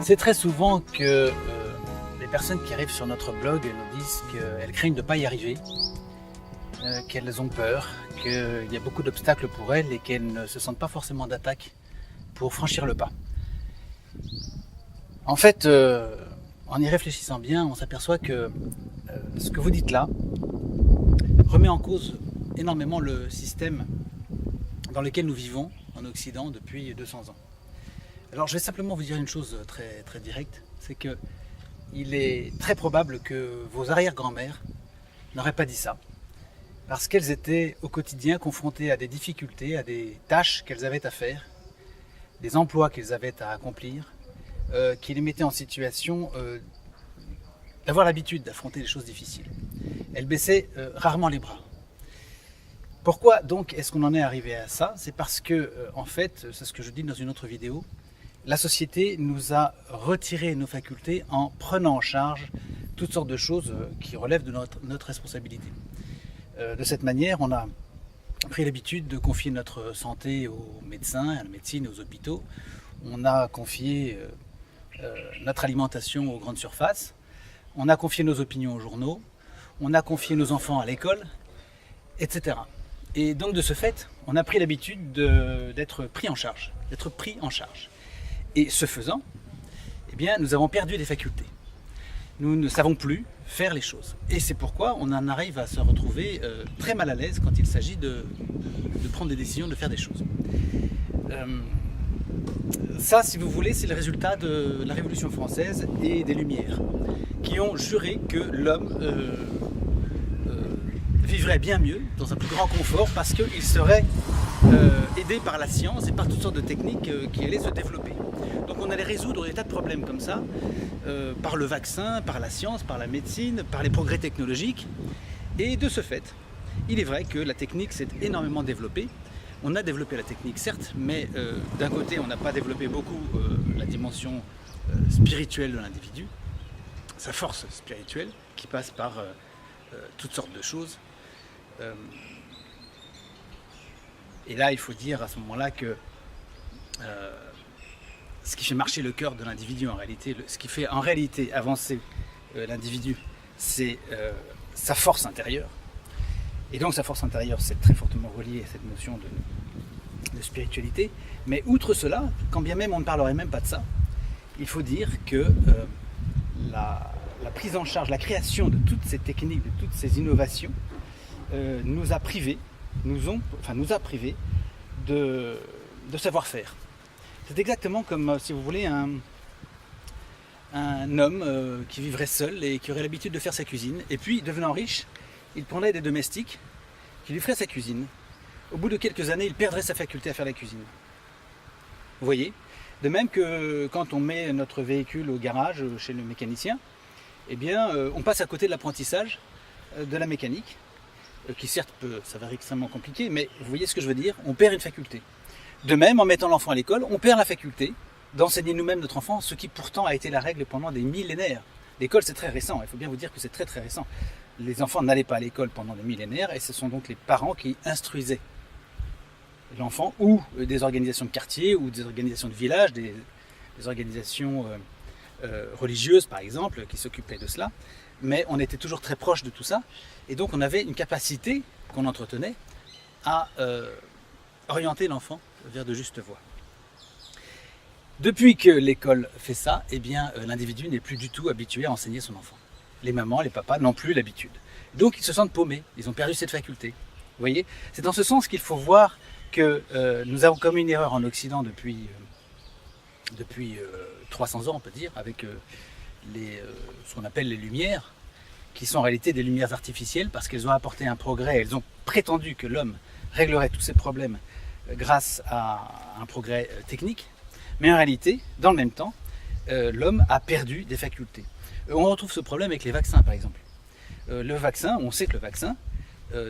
C'est très souvent que les personnes qui arrivent sur notre blog nous disent qu'elles craignent de ne pas y arriver, qu'elles ont peur, qu'il y a beaucoup d'obstacles pour elles et qu'elles ne se sentent pas forcément d'attaque pour franchir le pas. En fait, en y réfléchissant bien, on s'aperçoit que ce que vous dites là remet en cause énormément le système dans lequel nous vivons en Occident depuis 200 ans. Alors je vais simplement vous dire une chose très, très directe, c'est que il est très probable que vos arrière-grand-mères n'auraient pas dit ça, parce qu'elles étaient au quotidien confrontées à des difficultés, à des tâches qu'elles avaient à faire, des emplois qu'elles avaient à accomplir, qui les mettaient en situation d'avoir l'habitude d'affronter des choses difficiles. Elles baissaient rarement les bras. Pourquoi donc est-ce qu'on en est arrivé à ça? C'est parce que, en fait, c'est ce que je dis dans une autre vidéo, la société nous a retiré nos facultés en prenant en charge toutes sortes de choses qui relèvent de notre responsabilité. De cette manière, on a pris l'habitude de confier notre santé aux médecins, à la médecine et aux hôpitaux. On a confié notre alimentation aux grandes surfaces. On a confié nos opinions aux journaux. On a confié nos enfants à l'école, etc. Et donc de ce fait, on a pris l'habitude d'être pris en charge, Et ce faisant, eh bien, nous avons perdu des facultés. Nous ne savons plus faire les choses. Et c'est pourquoi on en arrive à se retrouver très mal à l'aise quand il s'agit de prendre des décisions, de faire des choses. Ça, si vous voulez, c'est le résultat de la Révolution française et des Lumières, qui ont juré que l'homme vivrait bien mieux, dans un plus grand confort, parce qu'il serait aidé par la science et par toutes sortes de techniques qui allaient se développer. Donc on allait résoudre des tas de problèmes comme ça, par le vaccin, par la science, par la médecine, par les progrès technologiques. Et de ce fait, il est vrai que la technique s'est énormément développée. On a développé la technique, certes, mais d'un côté, on n'a pas développé beaucoup la dimension spirituelle de l'individu, sa force spirituelle, qui passe par toutes sortes de choses. Et là, il faut dire à ce moment-là que ce qui fait marcher le cœur de l'individu en réalité, ce qui fait en réalité avancer l'individu, c'est sa force intérieure. Et donc sa force intérieure, c'est très fortement relié à cette notion de spiritualité. Mais outre cela, quand bien même on ne parlerait même pas de ça, il faut dire que la prise en charge, la création de toutes ces techniques, de toutes ces innovations, nous a privés de savoir-faire. C'est exactement comme, si vous voulez, un homme qui vivrait seul et qui aurait l'habitude de faire sa cuisine. Et puis, devenant riche, il prendrait des domestiques qui lui feraient sa cuisine. Au bout de quelques années, il perdrait sa faculté à faire la cuisine. Vous voyez? De même que quand on met notre véhicule au garage chez le mécanicien, eh bien, on passe à côté de l'apprentissage de la mécanique, qui certes peut s'avérer extrêmement compliqué, mais vous voyez ce que je veux dire? On perd une faculté. De même, en mettant l'enfant à l'école, on perd la faculté d'enseigner nous-mêmes notre enfant, ce qui pourtant a été la règle pendant des millénaires. L'école, c'est très récent, il faut bien vous dire que c'est très très récent. Les enfants n'allaient pas à l'école pendant des millénaires, et ce sont donc les parents qui instruisaient l'enfant, ou des organisations de quartier, ou des organisations de village, des organisations religieuses par exemple, qui s'occupaient de cela. Mais on était toujours très proche de tout ça, et donc on avait une capacité qu'on entretenait à orienter l'enfant vers de justes voies. Depuis que l'école fait ça, eh bien, l'individu n'est plus du tout habitué à enseigner son enfant. Les mamans, les papas n'ont plus l'habitude. Donc ils se sentent paumés, ils ont perdu cette faculté. Vous voyez? C'est dans ce sens qu'il faut voir que nous avons commis une erreur en Occident depuis 300 ans, on peut dire, avec ce qu'on appelle les Lumières, qui sont en réalité des lumières artificielles parce qu'elles ont apporté un progrès, elles ont prétendu que l'homme réglerait tous ses problèmes grâce à un progrès technique, mais en réalité, dans le même temps, l'homme a perdu des facultés. On retrouve ce problème avec les vaccins, par exemple. Le vaccin, on sait que le vaccin,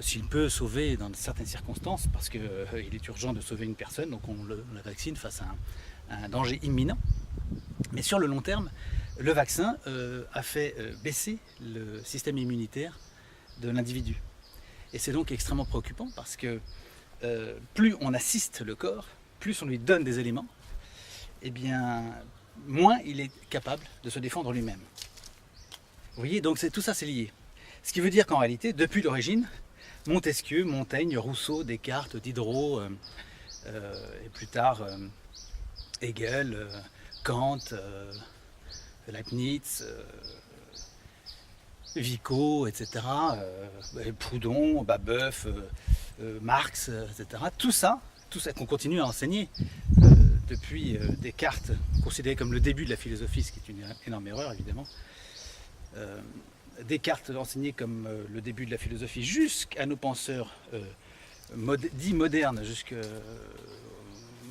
s'il peut sauver dans certaines circonstances, parce qu'il est urgent de sauver une personne, donc on la vaccine face à un danger imminent, mais sur le long terme, le vaccin a fait baisser le système immunitaire de l'individu. Et c'est donc extrêmement préoccupant parce que plus on assiste le corps, plus on lui donne des éléments, eh bien, moins il est capable de se défendre lui-même. Vous voyez, donc tout ça c'est lié. Ce qui veut dire qu'en réalité, depuis l'origine, Montesquieu, Montaigne, Rousseau, Descartes, Diderot, et plus tard Hegel, Kant, Leibniz, Vico, etc., Proudhon, Babeuf, Marx, etc. Tout ça qu'on continue à enseigner depuis Descartes, considéré comme le début de la philosophie, ce qui est une énorme erreur évidemment. Descartes enseigné comme le début de la philosophie jusqu'à nos penseurs dits modernes, jusqu'au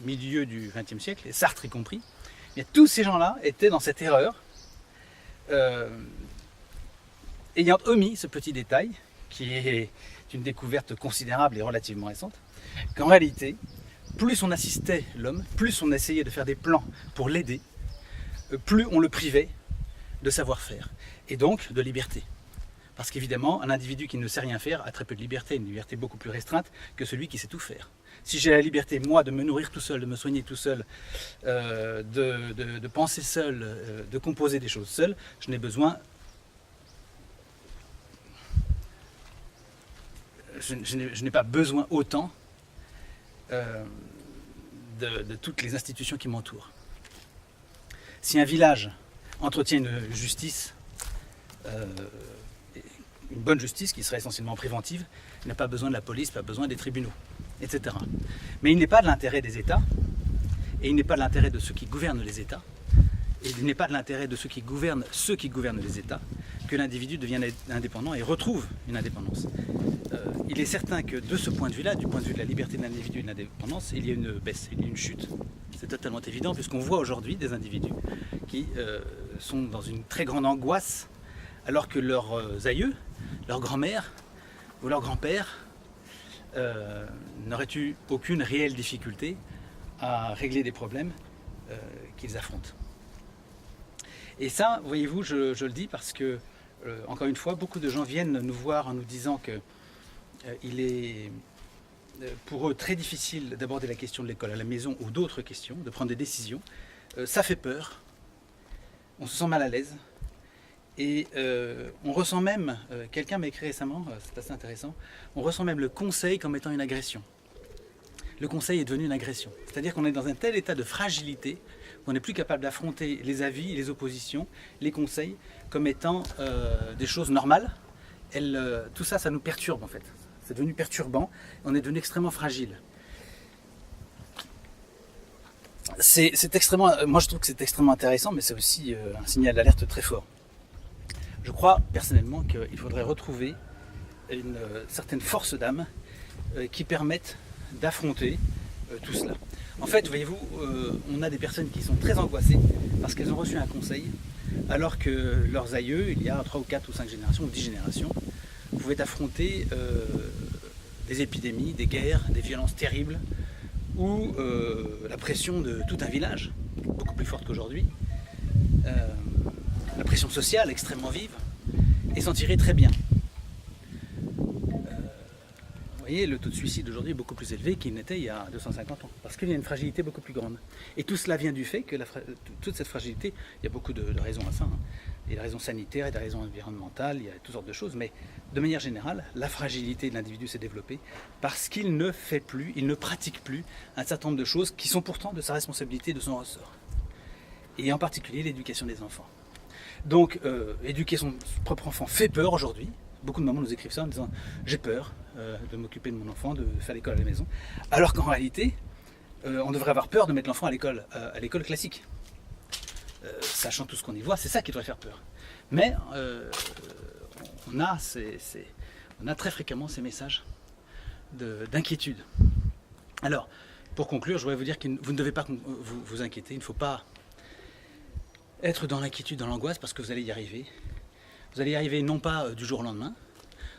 milieu du XXe siècle, et Sartre y compris. Et tous ces gens-là étaient dans cette erreur, ayant omis ce petit détail, qui est une découverte considérable et relativement récente, qu'en réalité, plus on assistait l'homme, plus on essayait de faire des plans pour l'aider, plus on le privait de savoir-faire, et donc de liberté. Parce qu'évidemment, un individu qui ne sait rien faire a très peu de liberté, une liberté beaucoup plus restreinte que celui qui sait tout faire. Si j'ai la liberté, moi, de me nourrir tout seul, de me soigner tout seul, de penser seul, de composer des choses seul, je n'ai besoin... Je n'ai pas besoin autant de toutes les institutions qui m'entourent. Si un village entretient une justice, une bonne justice qui serait essentiellement préventive, il n'a pas besoin de la police, pas besoin des tribunaux, etc. Mais il n'est pas de l'intérêt des États, et il n'est pas de l'intérêt de ceux qui gouvernent les États, et il n'est pas de l'intérêt de ceux qui gouvernent les États, que l'individu devienne indépendant et retrouve une indépendance. Il est certain que de ce point de vue-là, du point de vue de la liberté de l'individu et de l'indépendance, il y a une baisse, il y a une chute. C'est totalement évident puisqu'on voit aujourd'hui des individus qui sont dans une très grande angoisse alors que leurs aïeux, leurs grands-mères ou leurs grands-pères n'auraient eu aucune réelle difficulté à régler des problèmes qu'ils affrontent. Et ça, voyez-vous, je le dis parce que, encore une fois, beaucoup de gens viennent nous voir en nous disant que il est pour eux très difficile d'aborder la question de l'école à la maison ou d'autres questions, de prendre des décisions. Ça fait peur, on se sent mal à l'aise et on ressent même, quelqu'un m'a écrit récemment, c'est assez intéressant, on ressent même le conseil comme étant une agression. Le conseil est devenu une agression, c'est-à-dire qu'on est dans un tel état de fragilité qu'on n'est plus capable d'affronter les avis, les oppositions, les conseils comme étant des choses normales. Tout ça, ça nous perturbe en fait. C'est devenu perturbant, on est devenu extrêmement fragile. C'est extrêmement, moi je trouve que c'est extrêmement intéressant, mais c'est aussi un signal d'alerte très fort. Je crois personnellement qu'il faudrait retrouver une certaine force d'âme qui permette d'affronter tout cela. En fait, voyez-vous, on a des personnes qui sont très angoissées parce qu'elles ont reçu un conseil, alors que leurs aïeux, il y a 3 ou 4 ou 5 générations ou 10 générations, pouvaient affronter des épidémies, des guerres, des violences terribles, ou la pression de tout un village, beaucoup plus forte qu'aujourd'hui, la pression sociale extrêmement vive, et s'en tirer très bien. Vous voyez, le taux de suicide aujourd'hui est beaucoup plus élevé qu'il n'était il y a 250 ans, parce qu'il y a une fragilité beaucoup plus grande. Et tout cela vient du fait que toute cette fragilité, il y a beaucoup de raisons à ça, hein. Il y a des raisons sanitaires, il y a des raisons environnementales, il y a toutes sortes de choses, mais de manière générale, la fragilité de l'individu s'est développée parce qu'il ne fait plus, il ne pratique plus un certain nombre de choses qui sont pourtant de sa responsabilité, de son ressort. Et en particulier l'éducation des enfants. Donc, éduquer son propre enfant fait peur aujourd'hui. Beaucoup de mamans nous écrivent ça en disant « j'ai peur de m'occuper de mon enfant, de faire l'école à la maison », alors qu'en réalité, on devrait avoir peur de mettre l'enfant à l'école classique. Sachant tout ce qu'on y voit, c'est ça qui devrait faire peur. Mais on a très fréquemment ces messages d'inquiétude. Alors, pour conclure, je voudrais vous dire que vous ne devez pas vous inquiéter, il ne faut pas être dans l'inquiétude, dans l'angoisse, parce que vous allez y arriver. Vous allez y arriver non pas du jour au lendemain,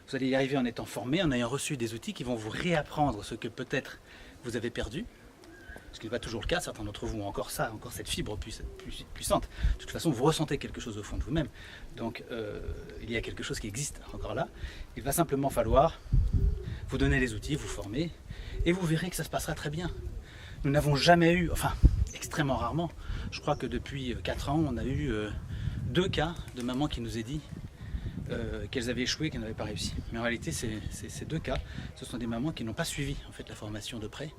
vous allez y arriver en étant formé, en ayant reçu des outils qui vont vous réapprendre ce que peut-être vous avez perdu, ce qui n'est pas toujours le cas, certains d'entre vous ont encore ça, encore cette fibre puissante. De toute façon, vous ressentez quelque chose au fond de vous-même, donc il y a quelque chose qui existe encore là. Il va simplement falloir vous donner les outils, vous former, et vous verrez que ça se passera très bien. Nous n'avons jamais eu, enfin, extrêmement rarement. Je crois que depuis 4 ans, on a eu 2 cas de mamans qui nous aient dit qu'elles avaient échoué, qu'elles n'avaient pas réussi. Mais en réalité, ces 2 cas, ce sont des mamans qui n'ont pas suivi en fait la formation de près.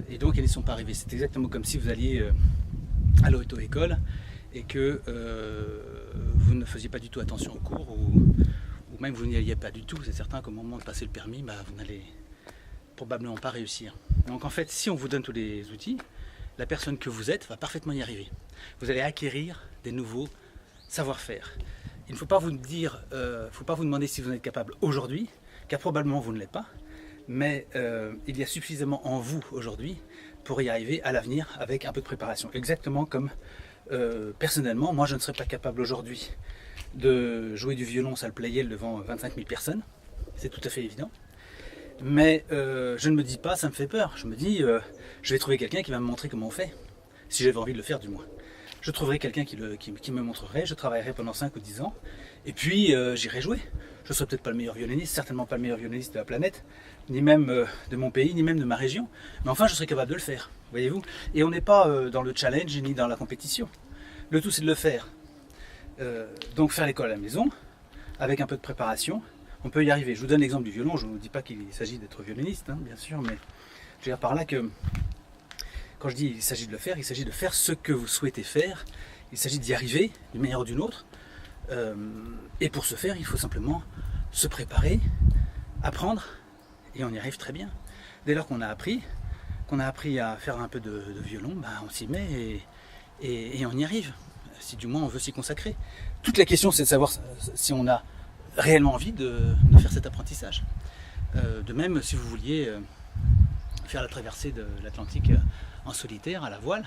Et donc elles n'y sont pas arrivées. C'est exactement comme si vous alliez à l'auto-école et que vous ne faisiez pas du tout attention au cours ou même vous n'y alliez pas du tout. C'est certain qu'au moment de passer le permis, vous n'allez probablement pas réussir. Donc en fait, si on vous donne tous les outils, la personne que vous êtes va parfaitement y arriver. Vous allez acquérir des nouveaux savoir-faire. Il ne faut pas vous demander si vous en êtes capable aujourd'hui, car probablement vous ne l'êtes pas, mais il y a suffisamment en vous aujourd'hui pour y arriver à l'avenir avec un peu de préparation. Exactement comme personnellement, moi je ne serais pas capable aujourd'hui de jouer du violon salplayel devant 25 000 personnes, c'est tout à fait évident. Mais je ne me dis pas, ça me fait peur. Je me dis, je vais trouver quelqu'un qui va me montrer comment on fait, si j'avais envie de le faire du moins. Je trouverai quelqu'un qui me montrerait, je travaillerai pendant 5 ou 10 ans, et puis j'irai jouer. Je ne serai peut-être pas le meilleur violoniste, certainement pas le meilleur violoniste de la planète, ni même de mon pays, ni même de ma région, mais enfin je serai capable de le faire, voyez-vous. Et on n'est pas dans le challenge ni dans la compétition. Le tout c'est de le faire. Donc faire l'école à la maison, avec un peu de préparation, on peut y arriver. Je vous donne l'exemple du violon, je ne vous dis pas qu'il s'agit d'être violoniste, hein, bien sûr, mais je veux dire par là que quand je dis il s'agit de le faire, il s'agit de faire ce que vous souhaitez faire, il s'agit d'y arriver d'une manière ou d'une autre, et pour ce faire, il faut simplement se préparer, apprendre, et on y arrive très bien. Dès lors qu'on a appris à faire un peu de violon, on s'y met et on y arrive, si du moins on veut s'y consacrer. Toute la question c'est de savoir si on a réellement envie de faire cet apprentissage. De même, si vous vouliez faire la traversée de l'Atlantique en solitaire, à la voile,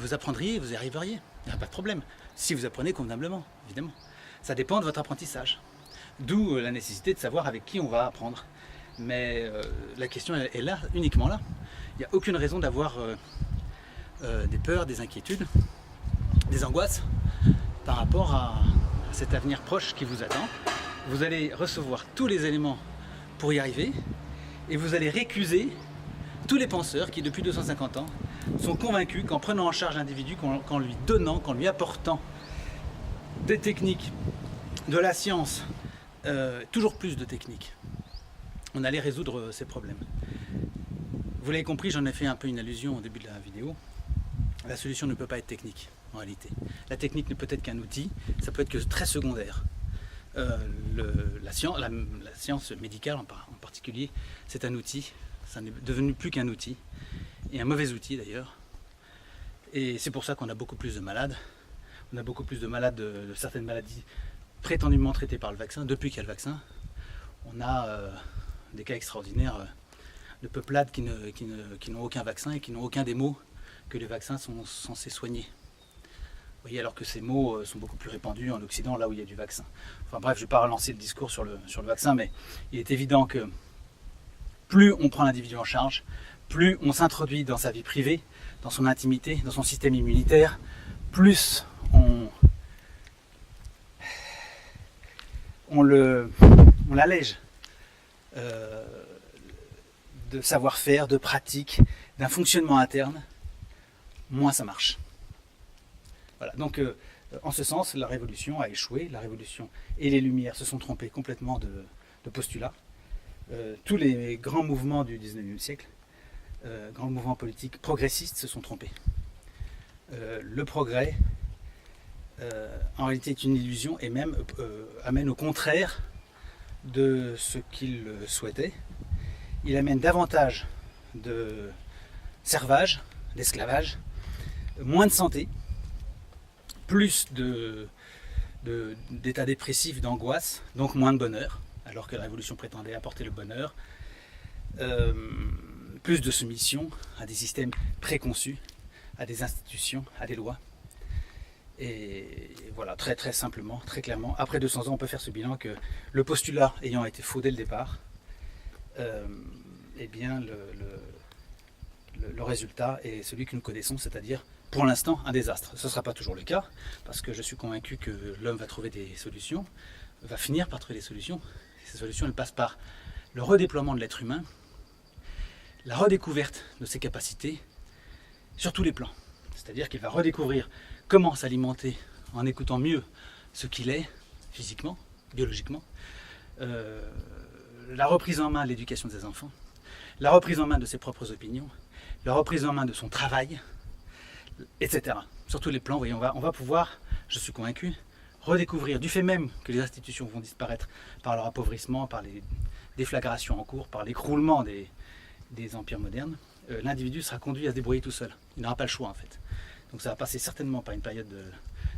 vous apprendriez, vous y arriveriez. Il n'y a pas de problème. Si vous apprenez convenablement, évidemment. Ça dépend de votre apprentissage. D'où la nécessité de savoir avec qui on va apprendre. Mais la question est là, uniquement là. Il n'y a aucune raison d'avoir des peurs, des inquiétudes, des angoisses par rapport à cet avenir proche qui vous attend. Vous allez recevoir tous les éléments pour y arriver et vous allez récuser tous les penseurs qui depuis 250 ans sont convaincus qu'en prenant en charge l'individu, qu'en lui donnant, qu'en lui apportant des techniques, de la science, toujours plus de techniques, on allait résoudre ces problèmes. Vous l'avez compris, j'en ai fait un peu une allusion au début de la vidéo. La solution ne peut pas être technique en réalité. La technique ne peut être qu'un outil, ça peut être que très secondaire. La science médicale en particulier, c'est un outil, ça n'est devenu plus qu'un outil, et un mauvais outil d'ailleurs. Et c'est pour ça qu'on a beaucoup plus de malades. On a beaucoup plus de malades de certaines maladies prétendument traitées par le vaccin, depuis qu'il y a le vaccin. On a des cas extraordinaires de peuplades qui n'ont aucun vaccin et qui n'ont aucun des maux que les vaccins sont censés soigner. Vous voyez, alors que ces maux sont beaucoup plus répandus en Occident, là où il y a du vaccin. Enfin bref, je ne vais pas relancer le discours sur le vaccin, mais il est évident que plus on prend l'individu en charge, plus on s'introduit dans sa vie privée, dans son intimité, dans son système immunitaire, plus on l'allège de savoir-faire, de pratique, d'un fonctionnement interne, moins ça marche. Voilà, donc en ce sens, la révolution a échoué, la révolution et les Lumières se sont trompées complètement de postulat. Tous les grands mouvements du 19e siècle, grands mouvements politiques progressistes se sont trompés. Le progrès, en réalité, est une illusion et même amène au contraire de ce qu'il souhaitait. Il amène davantage de servage, d'esclavage, moins de santé, plus d'états dépressifs, d'angoisse, donc moins de bonheur, alors que la révolution prétendait apporter le bonheur, plus de soumission à des systèmes préconçus, à des institutions, à des lois. Et voilà, très très simplement, très clairement, après 200 ans, on peut faire ce bilan que le postulat ayant été faux dès le départ, eh bien le résultat est celui que nous connaissons, c'est-à-dire pour l'instant un désastre. Ce ne sera pas toujours le cas, parce que je suis convaincu que l'homme va trouver des solutions, va finir par trouver des solutions. Ces solutions, elles passent par le redéploiement de l'être humain, la redécouverte de ses capacités, sur tous les plans. C'est-à-dire qu'il va redécouvrir comment s'alimenter en écoutant mieux ce qu'il est, physiquement, biologiquement, la reprise en main de l'éducation de ses enfants, la reprise en main de ses propres opinions, la reprise en main de son travail, etc. Sur tous les plans, voyez, on va pouvoir, je suis convaincu, redécouvrir, du fait même que les institutions vont disparaître par leur appauvrissement, par les déflagrations en cours, par l'écroulement des empires modernes, l'individu sera conduit à se débrouiller tout seul. Il n'aura pas le choix en fait. Donc ça va passer certainement par une période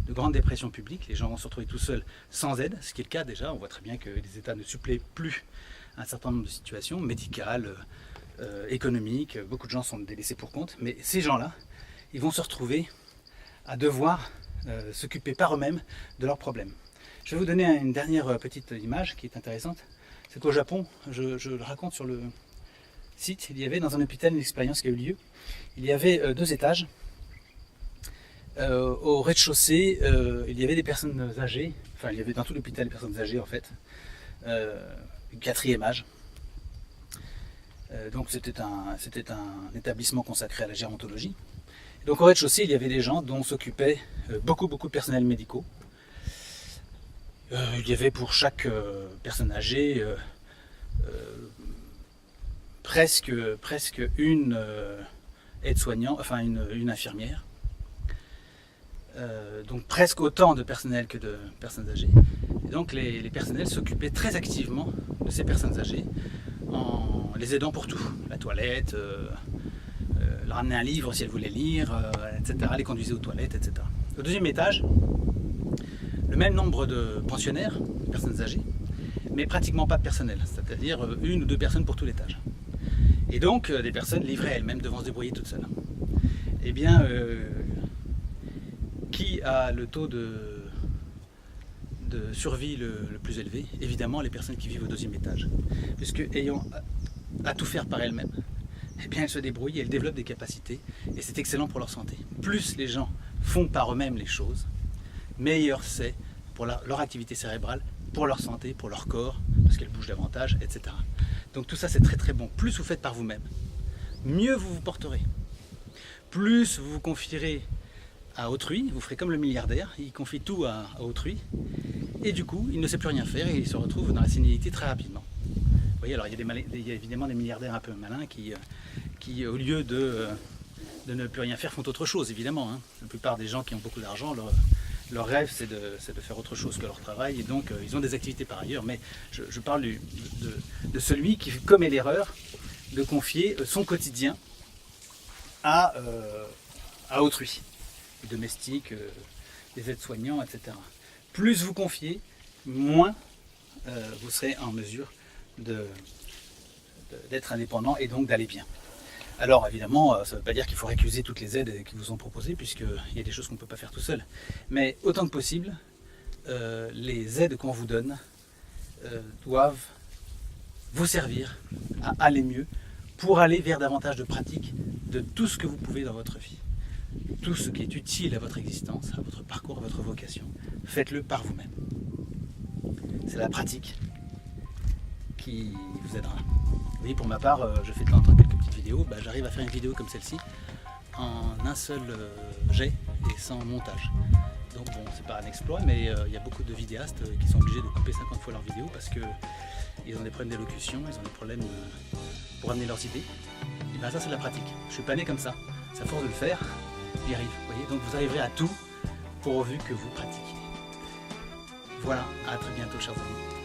de grande dépression publique. Les gens vont se retrouver tout seuls sans aide, ce qui est le cas déjà. On voit très bien que les États ne suppléent plus un certain nombre de situations médicales, économiques. Beaucoup de gens sont délaissés pour compte. Mais ces gens-là, ils vont se retrouver à devoir s'occuper par eux-mêmes de leurs problèmes. Je vais vous donner une dernière petite image qui est intéressante. C'est qu'au Japon, je le raconte sur le site, il y avait dans un hôpital une expérience qui a eu lieu. Il y avait 2 étages. Au rez-de-chaussée, il y avait des personnes âgées, enfin il y avait dans tout l'hôpital des personnes âgées en fait, 4e âge. Donc c'était un établissement consacré à la gérontologie. Donc au rez-de-chaussée, il y avait des gens dont s'occupaient beaucoup de personnels médicaux. Il y avait pour chaque personne âgée presque une aide-soignante, enfin une infirmière. Donc presque autant de personnel que de personnes âgées. Et donc les personnels s'occupaient très activement de ces personnes âgées en les aidant pour tout. La toilette, leur amener un livre si elles voulaient lire, etc. Les conduisaient aux toilettes, etc. Au 2e étage, le même nombre de pensionnaires, de personnes âgées, mais pratiquement pas de personnel, c'est-à-dire 1 ou 2 personnes pour tout l'étage. Et donc des personnes livrées elles-mêmes devant se débrouiller toutes seules. Eh bien, qui a le taux de survie le plus élevé? Évidemment les personnes qui vivent au 2e étage. Puisque ayant à tout faire par elles-mêmes, eh bien elles se débrouillent et elles développent des capacités et c'est excellent pour leur santé. Plus les gens font par eux-mêmes les choses, meilleur c'est pour leur activité cérébrale, pour leur santé, pour leur corps, parce qu'elles bougent davantage, etc. Donc tout ça c'est très très bon. Plus vous faites par vous-même, mieux vous vous porterez. Plus vous vous confierez à autrui, vous ferez comme le milliardaire, il confie tout à autrui, et du coup, il ne sait plus rien faire et il se retrouve dans la sénilité très rapidement. Vous voyez, alors il y a évidemment des milliardaires un peu malins qui au lieu de ne plus rien faire, font autre chose, évidemment. Hein. La plupart des gens qui ont beaucoup d'argent, leur rêve, c'est de faire autre chose que leur travail, et donc ils ont des activités par ailleurs, mais je parle de celui qui commet l'erreur de confier son quotidien à autrui. Les domestiques, les aides-soignants, etc. Plus vous confiez, moins vous serez en mesure d'être indépendant et donc d'aller bien. Alors évidemment, ça ne veut pas dire qu'il faut récuser toutes les aides qui vous sont proposées, puisqu'il y a des choses qu'on ne peut pas faire tout seul. Mais autant que possible, les aides qu'on vous donne doivent vous servir à aller mieux pour aller vers davantage de pratique de tout ce que vous pouvez dans votre vie. Tout ce qui est utile à votre existence, à votre parcours, à votre vocation, faites-le par vous-même. C'est la pratique qui vous aidera. Vous voyez, pour ma part, je fais de temps en temps quelques petites vidéos, j'arrive à faire une vidéo comme celle-ci en un seul jet et sans montage. Donc bon, c'est pas un exploit, mais il y a beaucoup de vidéastes qui sont obligés de couper 50 fois leurs vidéos parce qu'ils ont des problèmes d'élocution, ils ont des problèmes pour amener leurs idées. Et bien ça c'est de la pratique. Je suis pas né comme ça. C'est à force de le faire, j'y arrive. Vous voyez, donc vous arriverez à tout pourvu que vous pratiquiez. Voilà, à très bientôt chers amis.